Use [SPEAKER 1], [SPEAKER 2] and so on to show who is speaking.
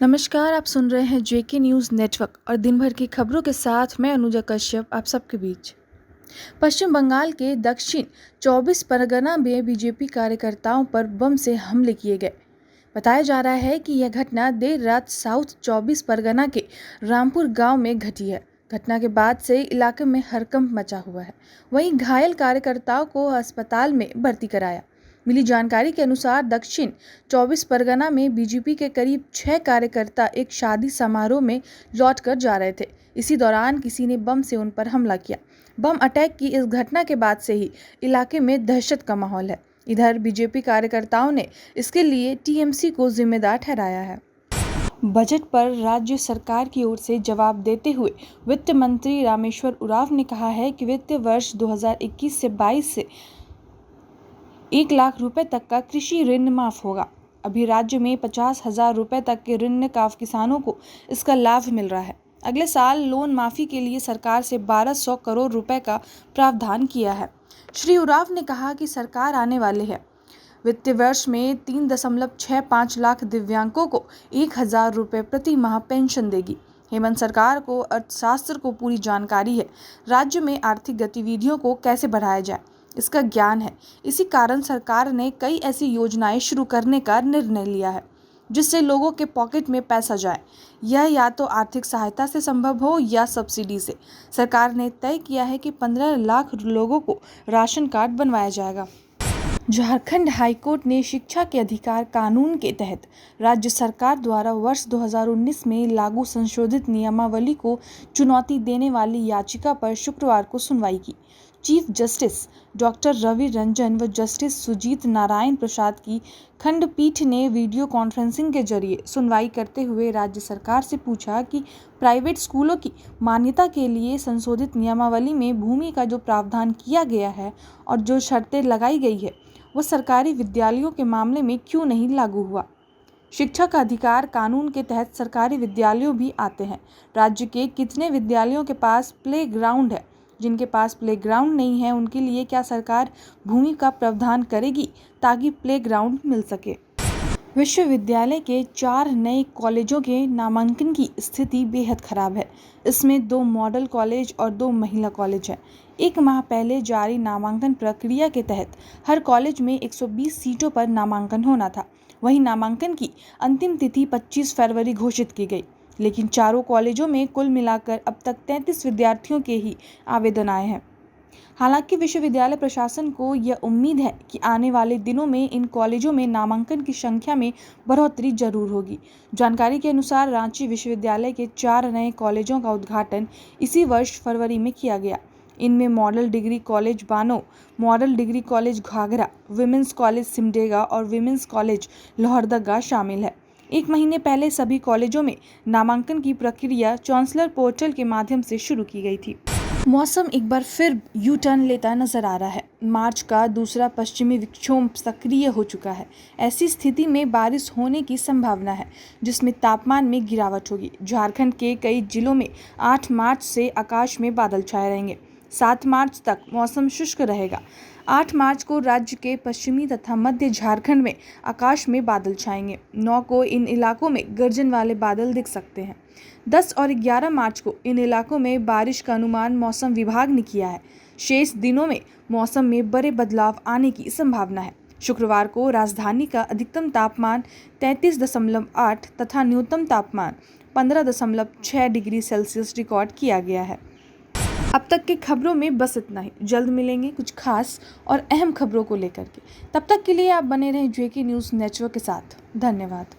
[SPEAKER 1] नमस्कार, आप सुन रहे हैं जेके न्यूज़ नेटवर्क और दिन भर की खबरों के साथ मैं अनुजा कश्यप आप सबके बीच। पश्चिम बंगाल के दक्षिण 24 परगना में बीजेपी कार्यकर्ताओं पर बम से हमले किए गए। बताया जा रहा है कि यह घटना देर रात साउथ 24 परगना के रामपुर गांव में घटी है। घटना के बाद से इलाके में हड़कंप मचा हुआ है। वहीं घायल कार्यकर्ताओं को अस्पताल में भर्ती कराया। मिली जानकारी के अनुसार दक्षिण 24 परगना में बीजेपी के करीब 6 कार्यकर्ता एक शादी समारोह में लौटकर जा रहे थे। इसी दौरान किसी ने बम से उन पर हमला किया। बम अटैक की इस घटना के बाद से ही इलाके में दहशत का माहौल है। इधर बीजेपी कार्यकर्ताओं ने इसके लिए टीएमसी को जिम्मेदार ठहराया है। बजट पर राज्य सरकार की ओर से जवाब देते हुए वित्त मंत्री रामेश्वर उरांव ने कहा है कि वित्तीय वर्ष 2021 से 22 से 1 लाख रुपए तक का कृषि ऋण माफ होगा। अभी राज्य में 50,000 रुपए तक के ऋण का किसानों को इसका लाभ मिल रहा है। अगले साल लोन माफी के लिए सरकार से 1200 करोड़ रुपए का प्रावधान किया है। श्री उरांव ने कहा कि सरकार आने वाले है वित्तीय वर्ष में 3.65 लाख दिव्यांगों को 1,000 रुपए प्रति माह पेंशन देगी। हेमंत सरकार को अर्थशास्त्र को पूरी जानकारी है। राज्य में आर्थिक गतिविधियों को कैसे बढ़ाया जाए इसका ज्ञान है। इसी कारण सरकार ने कई ऐसी योजनाएं शुरू करने का निर्णय लिया है जिससे लोगों के पॉकेट में पैसा जाए। यह या तो आर्थिक सहायता से संभव हो या सब्सिडी से। सरकार ने तय किया है कि 15 लाख लोगों को राशन कार्ड बनवाया जाएगा। झारखंड हाईकोर्ट ने शिक्षा के अधिकार कानून के तहत राज्य सरकार द्वारा वर्ष 2019 में लागू संशोधित नियमावली को चुनौती देने वाली याचिका पर शुक्रवार को सुनवाई की। Chief justice doctor Ravi Ranjan व जस्टिस सुजीत नारायण प्रसाद की खंडपीठ ने वीडियो कॉन्फ्रेंसिंग के जरिए सुनवाई करते हुए राज्य सरकार से पूछा कि प्राइवेट स्कूलों की मान्यता के लिए संशोधित नियमावली में भूमि का जो प्रावधान किया गया है और जो शर्तें लगाई गई है वह सरकारी विद्यालयों के मामले में क्यों नहीं लागू हुआ। शिक्षा का अधिकार कानून के तहत सरकारी विद्यालयों भी आते हैं। राज्य के कितने विद्यालयों के पास प्ले ग्राउंड है? जिनके पास प्ले ग्राउंड नहीं है उनके लिए क्या सरकार भूमि का प्रावधान करेगी ताकि प्ले ग्राउंड मिल सके। विश्वविद्यालय के 4 नए कॉलेजों के नामांकन की स्थिति बेहद खराब है। इसमें 2 मॉडल कॉलेज और 2 महिला कॉलेज हैं। 1 माह पहले जारी नामांकन प्रक्रिया के तहत हर कॉलेज में 120 सीटों पर नामांकन होना था। वहीं नामांकन की अंतिम तिथि 25 फरवरी घोषित की गई, लेकिन चारों कॉलेजों में कुल मिलाकर अब तक 33 विद्यार्थियों के ही आवेदन आए हैं। हालांकि विश्वविद्यालय प्रशासन को यह उम्मीद है कि आने वाले दिनों में इन कॉलेजों में नामांकन की संख्या में बढ़ोतरी जरूर होगी। जानकारी के अनुसार रांची विश्वविद्यालय के 4 नए कॉलेजों का उद्घाटन इसी वर्ष फरवरी में किया गया। इनमें model degree college Bano, model degree college Ghaghra, women's college Simdega और विमेंस कॉलेज लोहरदगा शामिल है। 1 महीने पहले सभी कॉलेजों में नामांकन की प्रक्रिया चांसलर पोर्टल के माध्यम से शुरू की गई थी। मौसम एक बार फिर यू टर्न लेता नजर आ रहा है। मार्च का दूसरा पश्चिमी विक्षोभ सक्रिय हो चुका है। ऐसी स्थिति में बारिश होने की संभावना है जिसमें तापमान में गिरावट होगी। झारखंड के कई जिलों में 8 मार्च से आकाश में बादल छाए रहेंगे। 7 मार्च तक मौसम शुष्क रहेगा। 8 मार्च को राज्य के पश्चिमी तथा मध्य झारखंड में आकाश में बादल छाएंगे। 9 को इन इलाकों में गर्जन वाले बादल दिख सकते हैं। 10 और 11 मार्च को इन इलाकों में बारिश का अनुमान मौसम विभाग ने किया है। शेष दिनों में मौसम में बड़े बदलाव आने की संभावना है। शुक्रवार को राजधानी का अधिकतम तापमान 33.8 तथा न्यूनतम तापमान 15.6 डिग्री सेल्सियस रिकॉर्ड किया गया है। अब तक की खबरों में बस इतना ही। जल्द मिलेंगे कुछ खास और अहम खबरों को लेकर के। तब तक के लिए आप बने रहें जेके न्यूज़ नेटवर्क के साथ। धन्यवाद।